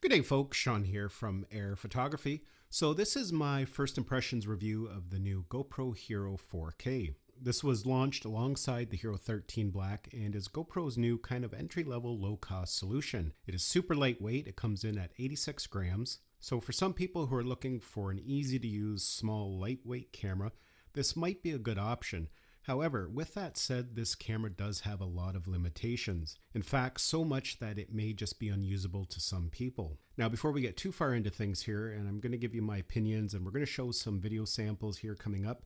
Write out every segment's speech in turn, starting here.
Good day folks, Sean here from Air Photography. So this is my first impressions review of the new GoPro Hero 4K. This was launched alongside the Hero 13 Black and is GoPro's new kind of entry-level low-cost solution. It is super lightweight, it comes in at 86 grams. So for some people who are looking for an easy-to-use, small, lightweight camera, this might be a good option. However, with that said, this camera does have a lot of limitations. In fact, so much that it may just be unusable to some people. Now, before we get too far into things here, and I'm going to give you my opinions, and we're going to show some video samples here coming up,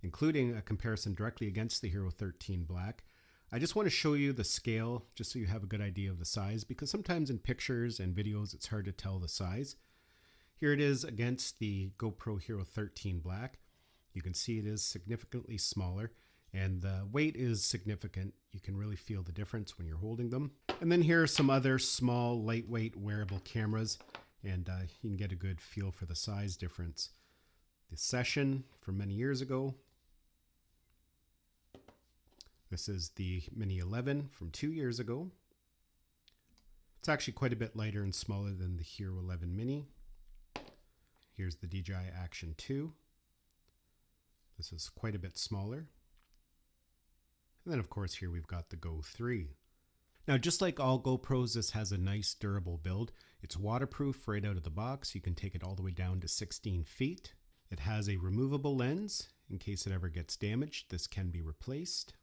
including a comparison directly against the Hero 13 Black. I just want to show you the scale, just so you have a good idea of the size, because sometimes in pictures and videos, it's hard to tell the size. Here it is against the GoPro Hero 13 Black. You can see it is significantly smaller. And the weight is significant. You can really feel the difference when you're holding them. And then here are some other small, lightweight wearable cameras, and you can get a good feel for the size difference. The Session from many years ago. This is the Mini 11 from 2 years ago. It's actually quite a bit lighter and smaller than the Hero 11 Mini. Here's the DJI Action 2. This is quite a bit smaller. And then of course here we've got the Go 3. Now just like all GoPros, this has a nice durable build. It's waterproof right out of the box. You can take it all the way down to 16 feet. It has a removable lens in case it ever gets damaged. This can be replaced.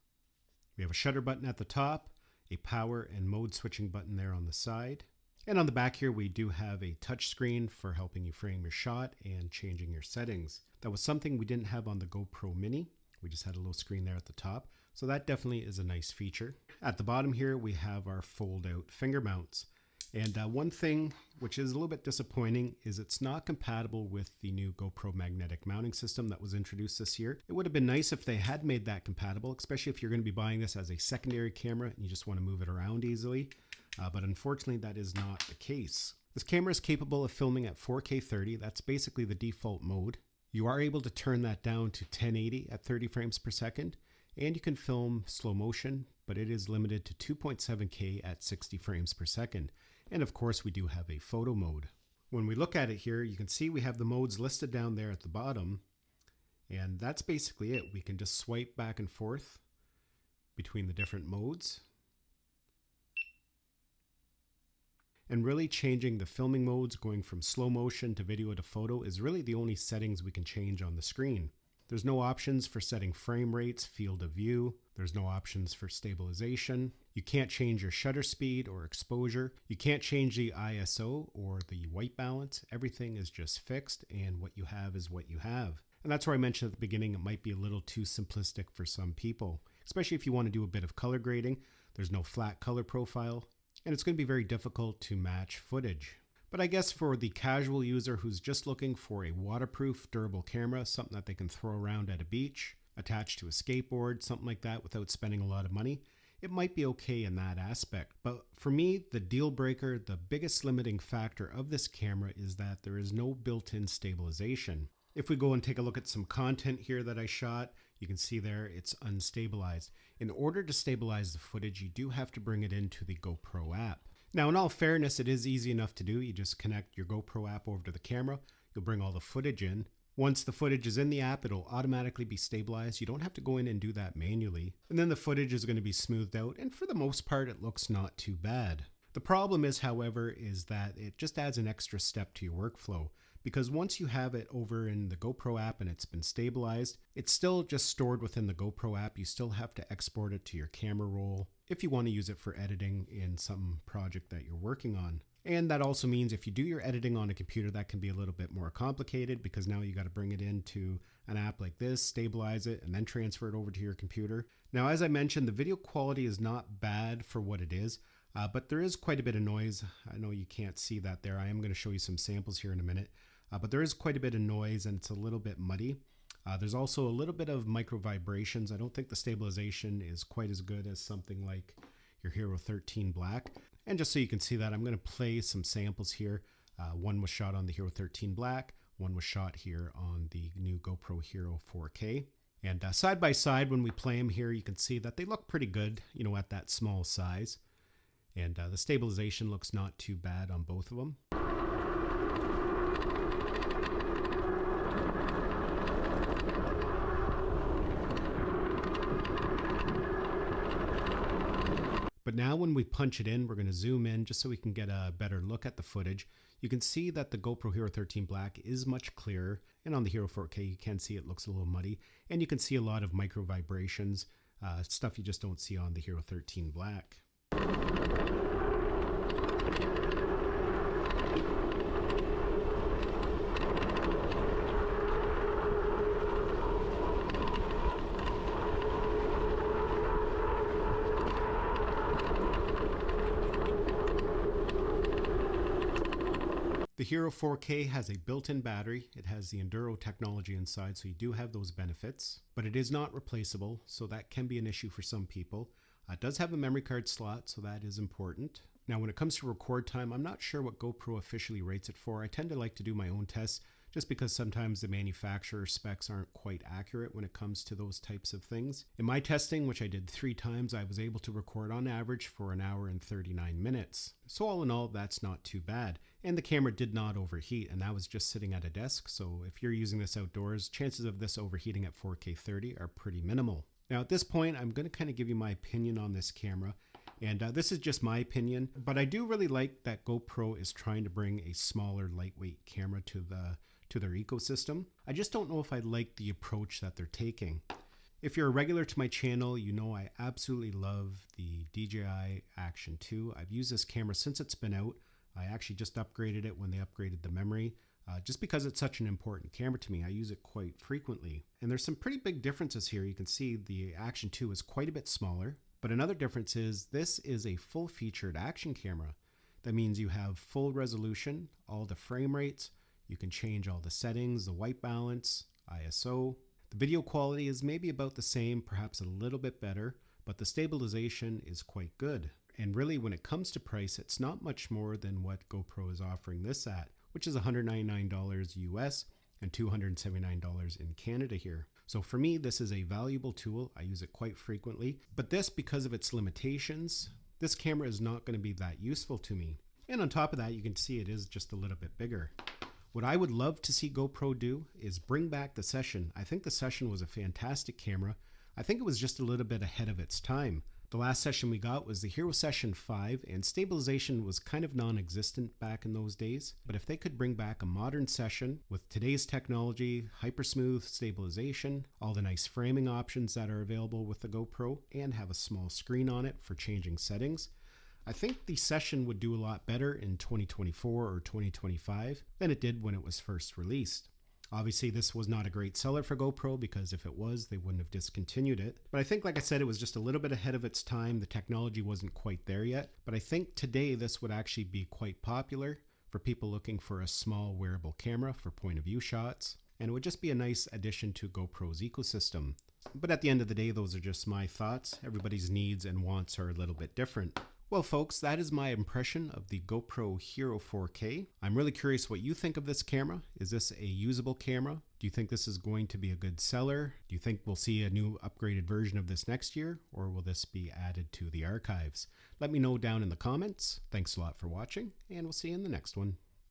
We have a shutter button at the top, a power and mode switching button there on the side. And on the back here we do have a touch screen for helping you frame your shot and changing your settings. That was something we didn't have on the GoPro Mini. We just had a little screen there at the top. So that definitely is a nice feature. At the bottom here, we have our fold out finger mounts. And one thing which is a little bit disappointing is it's not compatible with the new GoPro magnetic mounting system that was introduced this year. It would have been nice if they had made that compatible, especially if you're going to be buying this as a secondary camera and you just want to move it around easily. But unfortunately, that is not the case. This camera is capable of filming at 4K 30. That's basically the default mode. You are able to turn that down to 1080 at 30 frames per second, and you can film slow motion, but it is limited to 2.7K at 60 frames per second. And of course, we do have a photo mode. When we look at it here, you can see we have the modes listed down there at the bottom, and that's basically it. We can just swipe back and forth between the different modes. And really changing the filming modes, going from slow motion to video to photo, is really the only settings we can change on the screen. There's no options for setting frame rates, field of view. There's no options for stabilization. You can't change your shutter speed or exposure. You can't change the ISO or the white balance. Everything is just fixed, and what you have is what you have. And that's where I mentioned at the beginning, it might be a little too simplistic for some people, especially if you want to do a bit of color grading. There's no flat color profile. And it's going to be very difficult to match footage. But I guess for the casual user who's just looking for a waterproof, durable camera, something that they can throw around at a beach, attached to a skateboard, something like that without spending a lot of money, it might be okay in that aspect. But for me, the deal breaker, the biggest limiting factor of this camera is that there is no built-in stabilization. If we go and take a look at some content here that I shot, you can see there it's unstabilized. In order to stabilize the footage, you do have to bring it into the GoPro app. Now, in all fairness, it is easy enough to do. You just connect your GoPro app over to the camera. You'll bring all the footage in. Once the footage is in the app, it'll automatically be stabilized. You don't have to go in and do that manually. And then the footage is going to be smoothed out. And for the most part, it looks not too bad. The problem is, however, is that it just adds an extra step to your workflow. Because once you have it over in the GoPro app and it's been stabilized, it's still just stored within the GoPro app. You still have to export it to your camera roll if you want to use it for editing in some project that you're working on. And that also means if you do your editing on a computer, that can be a little bit more complicated because now you got to bring it into an app like this, stabilize it, and then transfer it over to your computer. Now, as I mentioned, the video quality is not bad for what it is, but there is quite a bit of noise. I know you can't see that there. I am going to show you some samples here in a minute. But there is quite a bit of noise and it's a little bit muddy. There's also a little bit of micro vibrations. I don't think the stabilization is quite as good as something like your Hero 13 Black. And just so you can see that, I'm going to play some samples here. One was shot on the Hero 13 Black. One was shot here on the new GoPro Hero 4K. And side by side, when we play them here, you can see that they look pretty good, you know, at that small size. And the stabilization looks not too bad on both of them. But now when we punch it in, we're going to zoom in just so we can get a better look at the footage. You can see that the GoPro Hero 13 Black is much clearer, and on the Hero 4K you can see it looks a little muddy, and you can see a lot of micro vibrations, stuff you just don't see on the Hero 13 Black. The Hero 4K has a built-in battery. It has the Enduro technology inside, so you do have those benefits, but it is not replaceable, so that can be an issue for some people. It does have a memory card slot, so that is important. Now, when it comes to record time, I'm not sure what GoPro officially rates it for. I tend to like to do my own tests, just because sometimes the manufacturer specs aren't quite accurate when it comes to those types of things. In my testing, which I did 3 times, I was able to record on average for 1 hour and 39 minutes. So all in all, that's not too bad. And the camera did not overheat, and that was just sitting at a desk. So if you're using this outdoors, chances of this overheating at 4K 30 are pretty minimal. Now at this point, I'm going to kind of give you my opinion on this camera. And this is just my opinion, but I do really like that GoPro is trying to bring a smaller, lightweight camera to their ecosystem. I just don't know if I like the approach that they're taking. If you're a regular to my channel, you know I absolutely love the DJI Action 2. I've used this camera since it's been out. I actually just upgraded it when they upgraded the memory. Just because it's such an important camera to me, I use it quite frequently. And there's some pretty big differences here. You can see the Action 2 is quite a bit smaller. But another difference is this is a full-featured action camera. That means you have full resolution, all the frame rates, you can change all the settings, the white balance, ISO. The video quality is maybe about the same, perhaps a little bit better, but the stabilization is quite good. And really, when it comes to price, it's not much more than what GoPro is offering this at, which is $199 US and $279 in Canada here. So for me, this is a valuable tool. I use it quite frequently, but this, because of its limitations, this camera is not going to be that useful to me. And on top of that, you can see it is just a little bit bigger. What I would love to see GoPro do is bring back the Session. I think the Session was a fantastic camera. I think it was just a little bit ahead of its time. The last Session we got was the Hero Session 5, and stabilization was kind of non-existent back in those days. But if they could bring back a modern Session with today's technology, hyper-smooth stabilization, all the nice framing options that are available with the GoPro, and have a small screen on it for changing settings, I think the Session would do a lot better in 2024 or 2025 than it did when it was first released. Obviously, this was not a great seller for GoPro, because if it was, they wouldn't have discontinued it. But I think, like I said, it was just a little bit ahead of its time. The technology wasn't quite there yet. But I think today this would actually be quite popular for people looking for a small wearable camera for point of view shots. And it would just be a nice addition to GoPro's ecosystem. But at the end of the day, those are just my thoughts. Everybody's needs and wants are a little bit different. Well, folks, that is my impression of the GoPro Hero 4K. I'm really curious what you think of this camera. Is this a usable camera? Do you think this is going to be a good seller? Do you think we'll see a new upgraded version of this next year, or will this be added to the archives? Let me know down in the comments. Thanks a lot for watching, and we'll see you in the next one.